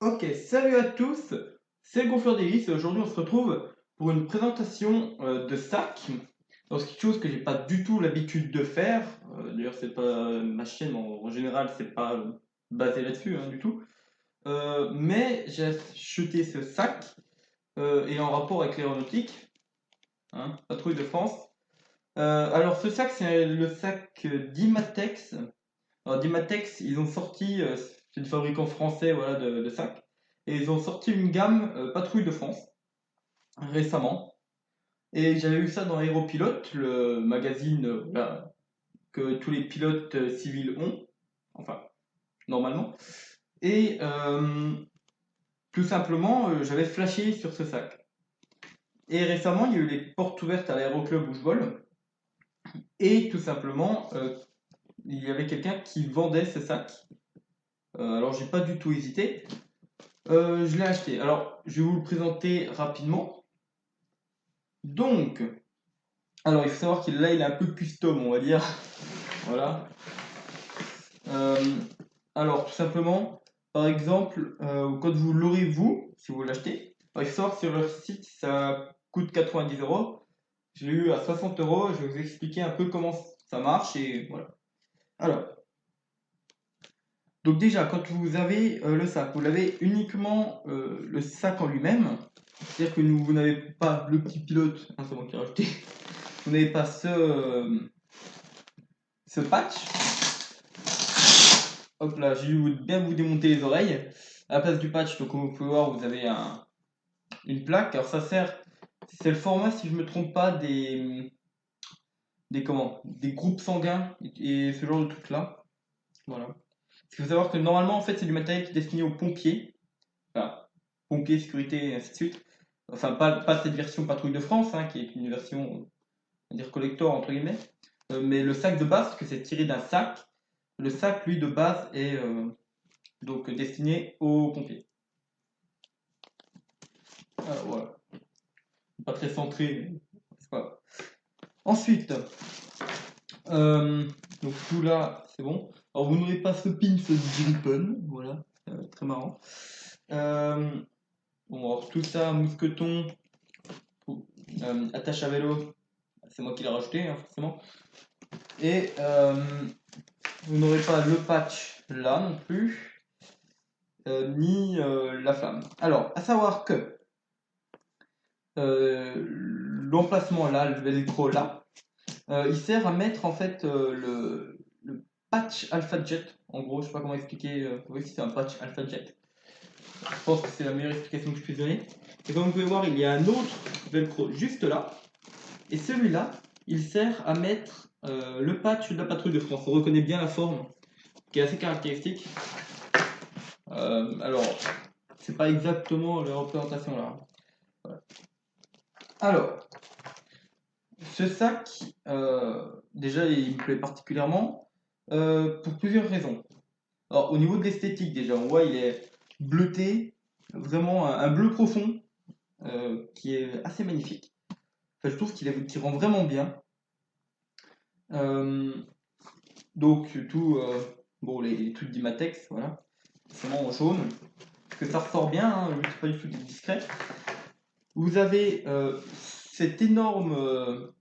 Ok, salut à tous, c'est le Gonfleur d'Hélice et aujourd'hui on se retrouve pour une présentation de sac. Alors c'est quelque chose que j'ai pas du tout l'habitude de faire. D'ailleurs c'est pas ma chaîne en général, c'est pas basé là-dessus hein, du tout. Mais j'ai acheté ce sac et en rapport avec l'aéronautique, hein, Patrouille de France. Alors ce sac c'est le sac d'Imatex. Alors Dimatex, ils ont sorti, c'est du fabricant français voilà, de sacs, et ils ont sorti une gamme Patrouille de France récemment. Et j'avais vu ça dans Aéropilote, le magazine voilà, que tous les pilotes civils ont, enfin normalement. Et tout simplement, j'avais flashé sur ce sac. Et récemment, il y a eu les portes ouvertes à l'aéroclub où je vole, et tout simplement, il y avait quelqu'un qui vendait ce sac. Alors j'ai pas du tout hésité. Je l'ai acheté. Alors, je vais vous le présenter rapidement. Donc, alors il faut savoir qu'il là, il est un peu custom, on va dire. Voilà. Euh, alors, tout simplement, par exemple, quand vous l'aurez vous, si vous l'achetez, il faut savoir que sur leur site, ça coûte 90 euros. Je l'ai eu à 60 euros. Je vais vous expliquer un peu comment ça marche et voilà. Alors, donc déjà, quand vous avez le sac, vous l'avez uniquement le sac en lui-même. C'est-à-dire que vous n'avez pas le petit pilote, hein, c'est moi qui l'ai rajouté, vous n'avez pas ce patch. Hop là, j'ai dû bien vous démonter les oreilles. À la place du patch, donc comme vous pouvez voir, vous avez une plaque. Alors ça sert, c'est le format, si je ne me trompe pas, des groupes sanguins et ce genre de trucs là. Voilà. Il faut savoir que normalement, en fait, c'est du matériel qui est destiné aux pompiers. Enfin, pompiers, sécurité, et ainsi de suite. Enfin, pas cette version Patrouille de France, hein, qui est une version, on va dire, collector, entre guillemets. Mais le sac de base, parce que c'est tiré d'un sac, le sac, lui, de base, est donc destiné aux pompiers. Voilà. Pas très centré, c'est pas grave. Ensuite, euh, donc tout là, c'est bon. Alors, vous n'aurez pas ce pin, ce Gripen, voilà, très marrant. Euh, bon, alors tout ça, mousqueton, attache à vélo, c'est moi qui l'ai rajouté, hein, forcément. Et vous n'aurez pas le patch là non plus, ni la flamme. Alors, à savoir que l'emplacement là, le velcro là, il sert à mettre en fait le patch Alpha Jet. En gros, je sais pas comment expliquer. Oui, c'est un patch Alpha Jet. Je pense que c'est la meilleure explication que je puisse donner. Et comme vous pouvez voir, il y a un autre velcro juste là. Et celui-là, il sert à mettre le patch de la patrouille de France. On reconnaît bien la forme qui est assez caractéristique. Alors, c'est pas exactement la représentation là. Voilà. Alors, ce sac, déjà, il me plaît particulièrement pour plusieurs raisons. Alors, au niveau de l'esthétique, déjà, on voit il est bleuté, vraiment un bleu profond qui est assez magnifique. Enfin, je trouve qu'il rend vraiment bien. Euh, donc, tout, bon, les trucs d'Imatex, voilà, c'est vraiment en jaune, parce que ça ressort bien, hein, c'est pas du tout discret. Vous avez cet énorme,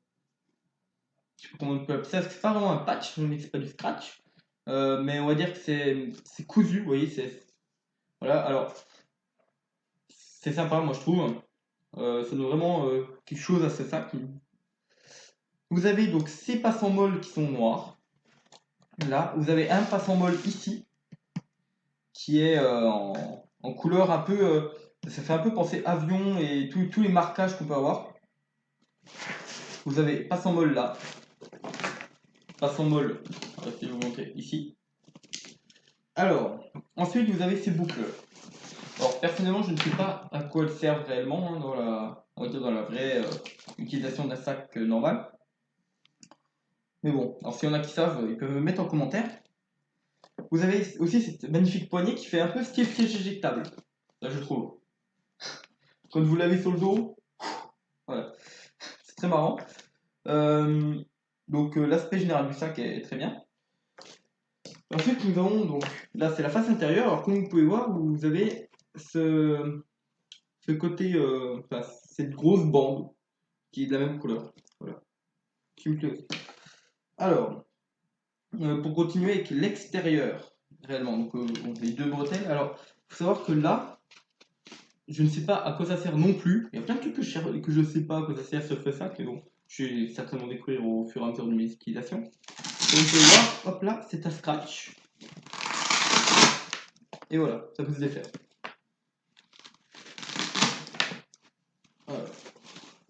je sais pas comment on peut appeler ça, c'est pas vraiment un patch, mais c'est pas du scratch, mais on va dire que c'est cousu, vous voyez, c'est voilà. Alors c'est sympa, moi je trouve. Ça donne vraiment quelque chose à ce sac. Vous avez donc ces passants molles qui sont noirs. Là, vous avez un passant molle ici qui est en couleur un peu. Ça fait un peu penser avion et tous les marquages qu'on peut avoir. Vous avez passant molle là, passant molle. Je vais vous montrer ici. Alors, ensuite vous avez ces boucles. Alors personnellement, je ne sais pas à quoi elles servent réellement hein, on va dire dans la vraie utilisation d'un sac normal. Mais bon, alors s'il y en a qui savent, ils peuvent me mettre en commentaire. Vous avez aussi cette magnifique poignée qui fait un peu style piège éjectable. Là, je trouve. Quand vous l'avez sur le dos, voilà, c'est très marrant. Euh, donc l'aspect général du sac est très bien. Ensuite, nous avons donc là, c'est la face intérieure. Alors comme vous pouvez voir, vous avez ce, ce côté, enfin, cette grosse bande qui est de la même couleur. Voilà. Qui me plaît aussi. Alors, pour continuer avec l'extérieur, réellement, donc les deux bretelles. Alors, il faut savoir que là, je ne sais pas à quoi ça sert non plus. Il y a plein de trucs que je ne sais pas à quoi ça sert sur ce sac, mais bon, je vais certainement découvrir au fur et à mesure de mes utilisations. Donc, vous pouvez voir, hop là, c'est un scratch. Et voilà, ça peut se défaire.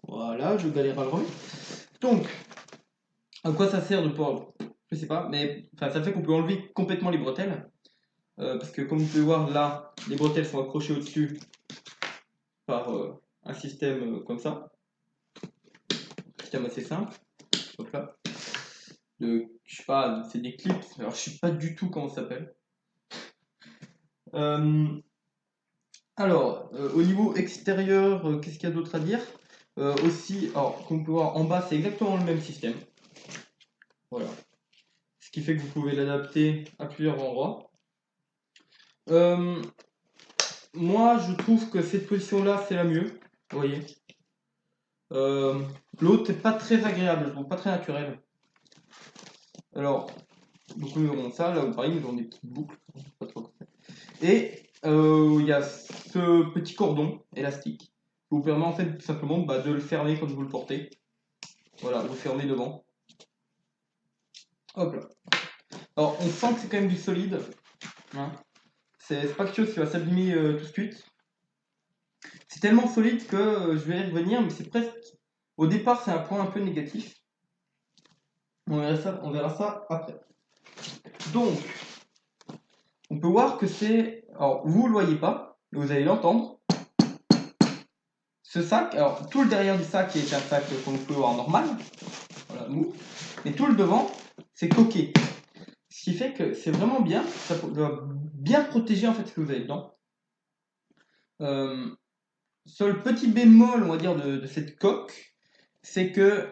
Voilà, je galère à le remettre. Donc, à quoi ça sert de pouvoir. Je sais pas, mais enfin, ça fait qu'on peut enlever complètement les bretelles. Parce que comme vous pouvez voir là, les bretelles sont accrochées au-dessus par un système comme ça. Un système assez simple. Donc là. Je sais pas, c'est des clips. Alors je sais pas du tout comment ça s'appelle. Au niveau extérieur, qu'est-ce qu'il y a d'autre à dire aussi, alors comme vous pouvez voir en bas, c'est exactement le même système. Voilà. Ce qui fait que vous pouvez l'adapter à plusieurs endroits. Moi, je trouve que cette position-là, c'est la mieux. Vous voyez. L'autre n'est pas très agréable, je trouve pas très naturel. Alors, beaucoup auront ça, là, pareil, ils ont des petites boucles. Pas trop. Et il y a ce petit cordon élastique qui vous permet en fait tout simplement de le fermer quand vous le portez. Voilà, vous fermez devant. Hop là. Alors, on sent que c'est quand même du solide. Hein. C'est pas quelque chose qui va s'abîmer tout de suite. C'est tellement solide que je vais y revenir, mais c'est presque. Au départ, c'est un point un peu négatif. On verra ça après. Donc, on peut voir que c'est. Alors, vous ne le voyez pas, mais vous allez l'entendre. Ce sac, alors tout le derrière du sac est un sac qu'on peut voir normal, voilà, mou, mais tout le devant, c'est coquet. Ce qui fait que c'est vraiment bien, ça doit bien protéger en fait ce que vous avez dedans. Seul petit bémol, on va dire, de cette coque, c'est que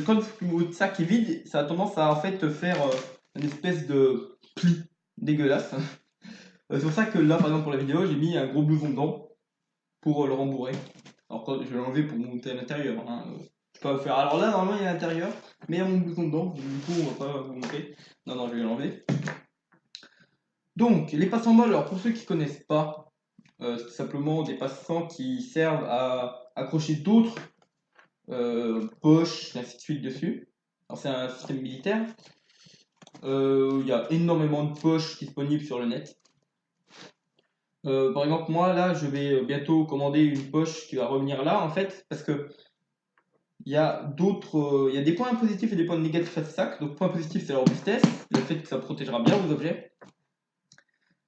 quand votre sac est vide, ça a tendance à en fait faire une espèce de pli dégueulasse. C'est pour ça que là, par exemple, pour la vidéo, j'ai mis un gros blouson dedans pour le rembourrer. Alors, je vais l'enlever pour monter à l'intérieur. Hein. Je peux pas vous faire. Alors là, normalement, il est à l'intérieur, mais il y a mon bouton dedans. Du coup, on va pas vous montrer. Non, non, je vais l'enlever. Donc, les passants molles, alors pour ceux qui connaissent pas, c'est simplement des passants qui servent à accrocher d'autres poches, et ainsi de suite dessus. Alors, c'est un système militaire. Il y a énormément de poches disponibles sur le net. Par exemple, moi, là, je vais bientôt commander une poche qui va revenir là, en fait, parce que il y a d'autres, il y a des points positifs et des points négatifs à ce sac. Donc, point positif, c'est la robustesse, le fait que ça protégera bien vos objets.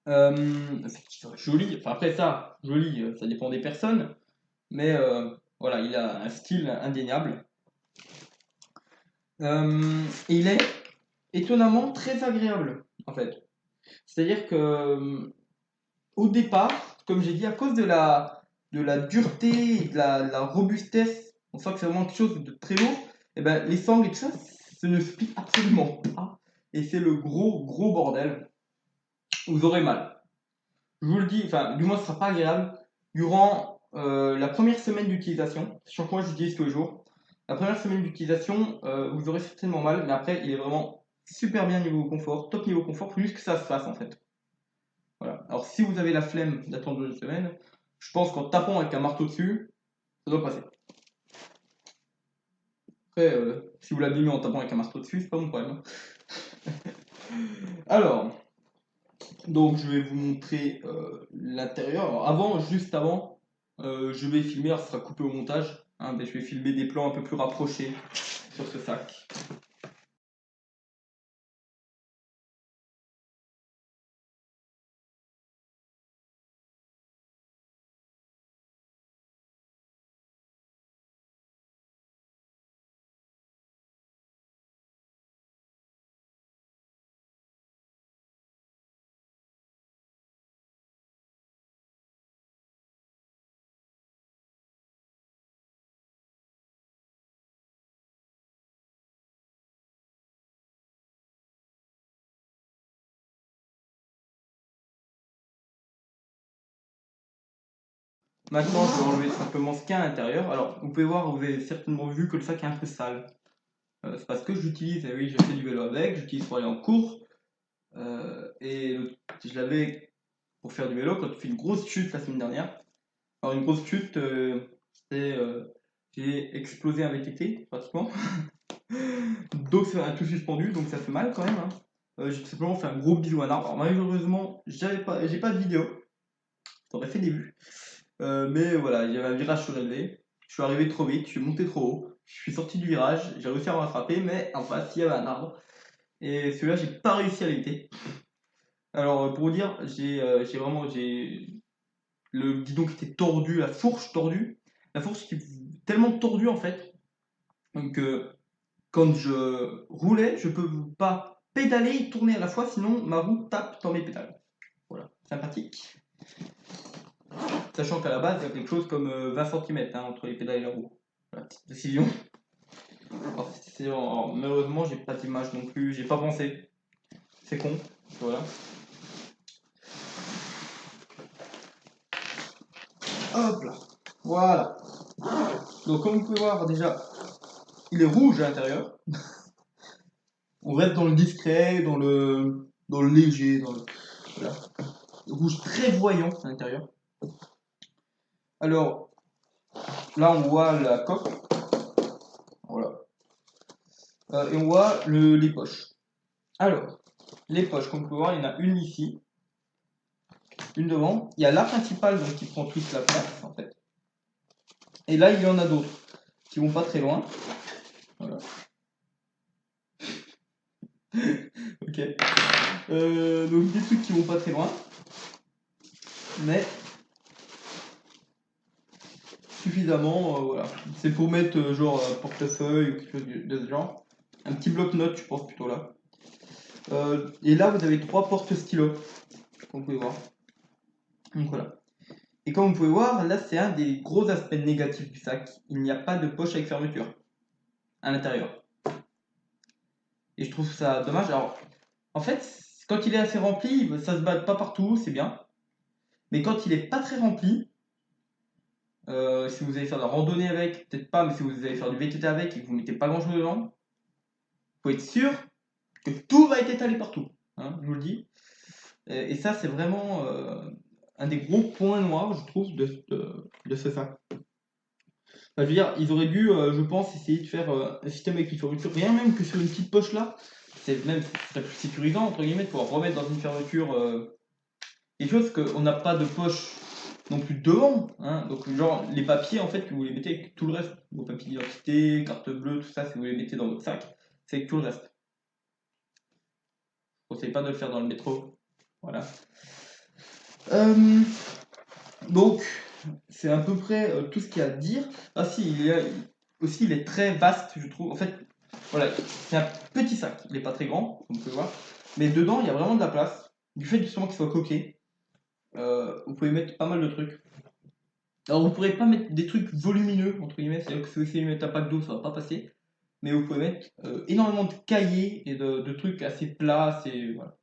Le fait qu'il soit joli. Enfin, après ça, joli, ça dépend des personnes, mais voilà, il a un style indéniable. Et il est étonnamment très agréable, en fait. C'est-à-dire que au départ, comme j'ai dit, à cause de la dureté et de la robustesse, on sent que c'est vraiment quelque chose de très lourd, et ben, les sangles et tout ça, ça ne se plie absolument pas. Et c'est le gros bordel. Vous aurez mal. Je vous le dis, enfin, du moins, ce ne sera pas agréable. Durant la première semaine d'utilisation, sur quoi j'utilise tous les jours, la première semaine d'utilisation, vous aurez certainement mal, mais après, il est vraiment super bien niveau confort, top niveau confort, faut juste que ça se fasse en fait. Voilà. Alors si vous avez la flemme d'attendre une semaine, je pense qu'en tapant avec un marteau dessus, ça doit passer. Après, si vous l'abîmez en tapant avec un marteau dessus, c'est pas mon problème. Alors, donc je vais vous montrer l'intérieur. Alors avant, juste avant, je vais filmer, alors ça sera coupé au montage, hein, mais je vais filmer des plans un peu plus rapprochés sur ce sac. Maintenant, je vais enlever simplement ce qu'il y a à l'intérieur. Alors, vous pouvez voir, vous avez certainement vu que le sac est un peu sale. C'est parce que j'utilise, oui, je fais du vélo avec, j'utilise pour aller en cours. Je l'avais pour faire du vélo quand tu fais une grosse chute la semaine dernière. Alors, une grosse chute, j'ai explosé un VTT pratiquement. Donc, c'est un tout suspendu, donc ça fait mal quand même. Hein. J'ai tout simplement fait un gros bisou à un arbre. Alors, malheureusement, j'ai pas de vidéo. J'aurais fait des vues. Mais voilà, il y avait un virage surélevé. Je suis arrivé trop vite, je suis monté trop haut. Je suis sorti du virage, j'ai réussi à me rattraper, mais en face, il y avait un arbre. Et celui-là, j'ai pas réussi à l'éviter. Alors, pour vous dire, j'ai le guidon qui était tordu, la fourche tordue. La fourche qui est tellement tordue en fait. Donc, quand je roulais, je peux pas pédaler et tourner à la fois, sinon ma roue tape dans mes pédales. Voilà, sympathique. Sachant qu'à la base, il y a quelque chose comme 20 cm entre les pédales et la roue. Voilà, petite précision. Alors, malheureusement, j'ai pas d'image non plus, j'ai pas pensé. C'est con. Voilà. Hop là. Voilà. Donc, comme vous pouvez voir, déjà, il est rouge à l'intérieur. On reste dans le discret, dans le léger, dans le. Voilà. Rouge très voyant à l'intérieur. Alors, là, on voit la coque. Voilà. Et on voit les poches. Alors, les poches, comme vous pouvez voir, il y en a une ici, une devant. Il y a la principale donc, qui prend toute la place, en fait. Et là, il y en a d'autres qui vont pas très loin. Voilà. Ok. Donc, des trucs qui vont pas très loin. Mais suffisamment, voilà. C'est pour mettre genre un portefeuille ou quelque chose de ce genre. Un petit bloc-notes, je pense plutôt là. Et là, vous avez 3 porte-stylos, comme vous pouvez voir. Donc voilà. Et comme vous pouvez voir, là, c'est un des gros aspects négatifs du sac. Il n'y a pas de poche avec fermeture à l'intérieur. Et je trouve ça dommage. Alors, en fait, quand il est assez rempli, ça se bat pas partout, c'est bien. Mais quand il est pas très rempli, si vous allez faire de la randonnée avec, peut-être pas, mais si vous allez faire du VTT avec et que vous mettez pas grand chose dedans, il faut être sûr que tout va être étalé partout. Hein, je vous le dis. Et ça, c'est vraiment un des gros points noirs, je trouve, de ce sac. Enfin, je veux dire, ils auraient dû, je pense, essayer de faire un système avec une fermeture, rien même que sur une petite poche là. C'est même très plus sécurisant, entre guillemets, de pouvoir remettre dans une fermeture quelque chose qu'on n'a pas de poche non plus devant. Hein. Donc, genre, les papiers, en fait, que vous les mettez avec tout le reste, vos papiers d'identité, carte bleue, tout ça, si vous les mettez dans votre sac, c'est avec tout le reste. Je ne conseille pas de le faire dans le métro. Voilà. Donc, c'est à peu près tout ce qu'il y a à dire. Ah si, il est très vaste, je trouve. En fait, voilà, c'est un petit sac. Il n'est pas très grand, comme vous pouvez voir. Mais dedans, il y a vraiment de la place. Du fait justement qu'il soit coquet, vous pouvez mettre pas mal de trucs. Alors, vous ne pourrez pas mettre des trucs volumineux, entre guillemets. C'est-à-dire que si vous essayez de mettre un pack d'eau, ça ne va pas passer. Mais vous pouvez mettre énormément de cahiers et de trucs assez plats, assez, voilà.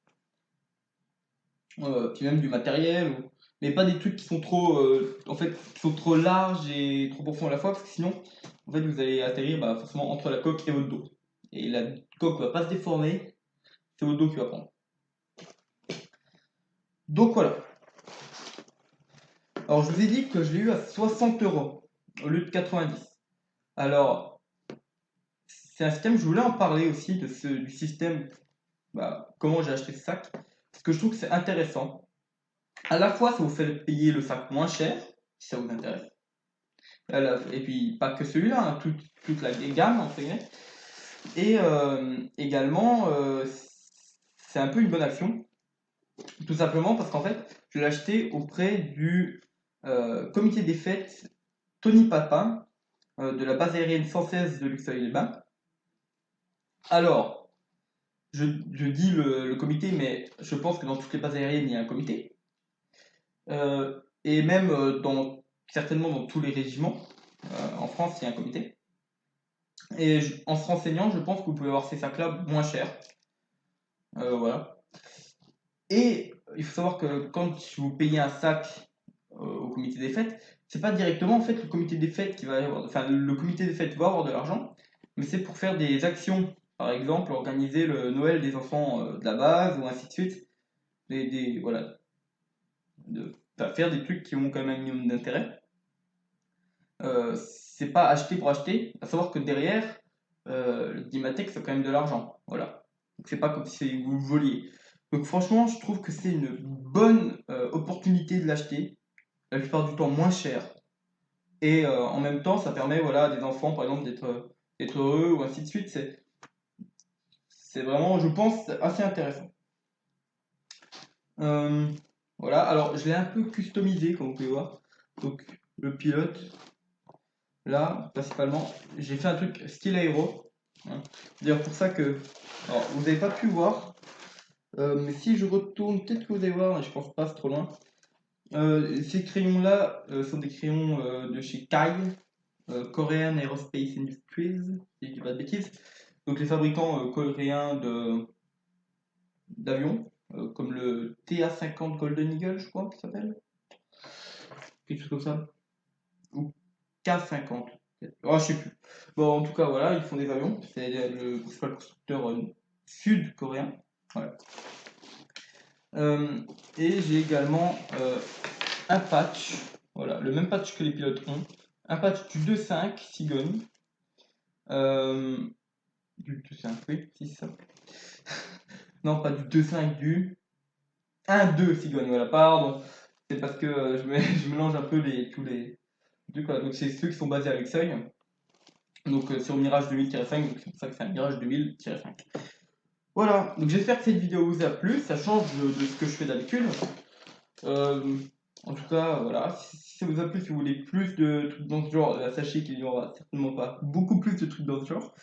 Puis même du matériel, mais pas des trucs qui sont trop, en fait, qui sont trop larges et trop profonds à la fois, parce que sinon, en fait, vous allez atterrir forcément entre la coque et votre dos. Et la coque va pas se déformer, c'est votre dos qui va prendre. Donc voilà. Alors je vous ai dit que je l'ai eu à 60 € au lieu de 90. Alors, c'est un système, je voulais en parler aussi du système, comment j'ai acheté ce sac, parce que je trouve que c'est intéressant. À la fois, ça vous fait payer le sac moins cher, si ça vous intéresse. Et puis, pas que celui-là, hein, toute la gamme, entre guillemets. Et également, c'est un peu une bonne action, tout simplement parce qu'en fait, je l'ai acheté auprès du comité des fêtes Tony Papin de la base aérienne française de Luxeuil-les-Bains. Alors, je dis le comité, mais je pense que dans toutes les bases aériennes, il y a un comité. Et même certainement dans tous les régiments, en France, il y a un comité. Et en se renseignant, je pense que vous pouvez avoir ces sacs-là moins chers. Voilà. Et il faut savoir que quand vous payez un sac au comité des fêtes, c'est pas directement en fait le comité des fêtes qui va avoir, enfin le comité des fêtes va avoir de l'argent, mais c'est pour faire des actions. Par exemple, organiser le Noël des enfants de la base ou ainsi de suite. Voilà, enfin, faire des trucs qui ont quand même un minimum d'intérêt. C'est pas acheter pour acheter, à savoir que derrière, le Dimatec c'est quand même de l'argent. Voilà. Donc c'est pas comme si vous le voliez. Donc franchement, je trouve que c'est une bonne opportunité de l'acheter, la plupart du temps moins cher. Et en même temps, ça permet voilà, à des enfants, par exemple, d'être heureux ou ainsi de suite. C'est vraiment, je pense, assez intéressant. Euh, voilà, alors je l'ai un peu customisé, comme vous pouvez voir. Donc le pilote, là, principalement, j'ai fait un truc style aéro. Hein. D'ailleurs, pour ça que. Alors, vous n'avez pas pu voir, mais si je retourne, peut-être que vous allez voir, mais je pense pas, c'est trop loin. Ces crayons-là sont des crayons de chez Kai, Korean Aerospace Industries, si je dis pas de bêtises. Donc, les fabricants coréens d'avions, comme le TA-50 Golden Eagle, je crois, qu'il s'appelle. Quelque chose comme ça. Ou K50. Oh, je sais plus. Bon, en tout cas, voilà, ils font des avions. C'est le principal constructeur sud-coréen. Voilà. Et j'ai également un patch. Voilà, le même patch que les pilotes ont. Un patch du 2.5 Cigogne. Du 2.5, oui, c'est ça. Non, pas du 2.5, du 1.2 Cigogne. Voilà, pardon. C'est parce que je mélange un peu tous les trucs. Voilà. Donc, c'est ceux qui sont basés à Luxeuil. Donc sur Mirage 2000-5, donc c'est pour ça que c'est un Mirage 2000-5. Voilà, donc j'espère que cette vidéo vous a plu, ça change de ce que je fais d'habitude. En tout cas, voilà, si ça vous a plu, si vous voulez plus de trucs dans ce genre, sachez qu'il n'y aura certainement pas beaucoup plus de trucs dans ce genre.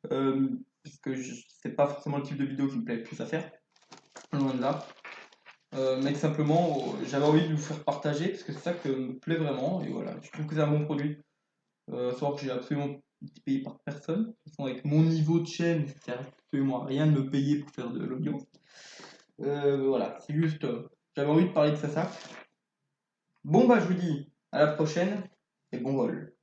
Parce que c'est pas forcément le type de vidéo qui me plaît le plus à faire, loin de là. Mais simplement, j'avais envie de vous faire partager, parce que c'est ça que me plaît vraiment, et voilà, je trouve que c'est un bon produit. Savoir que j'ai absolument été payé par personne. De toute façon, avec mon niveau de chaîne, ça sert absolument à rien de me payer pour faire de l'audience. Voilà, c'est juste, j'avais envie de parler de ça. Bon, bah, je vous dis à la prochaine et bon vol.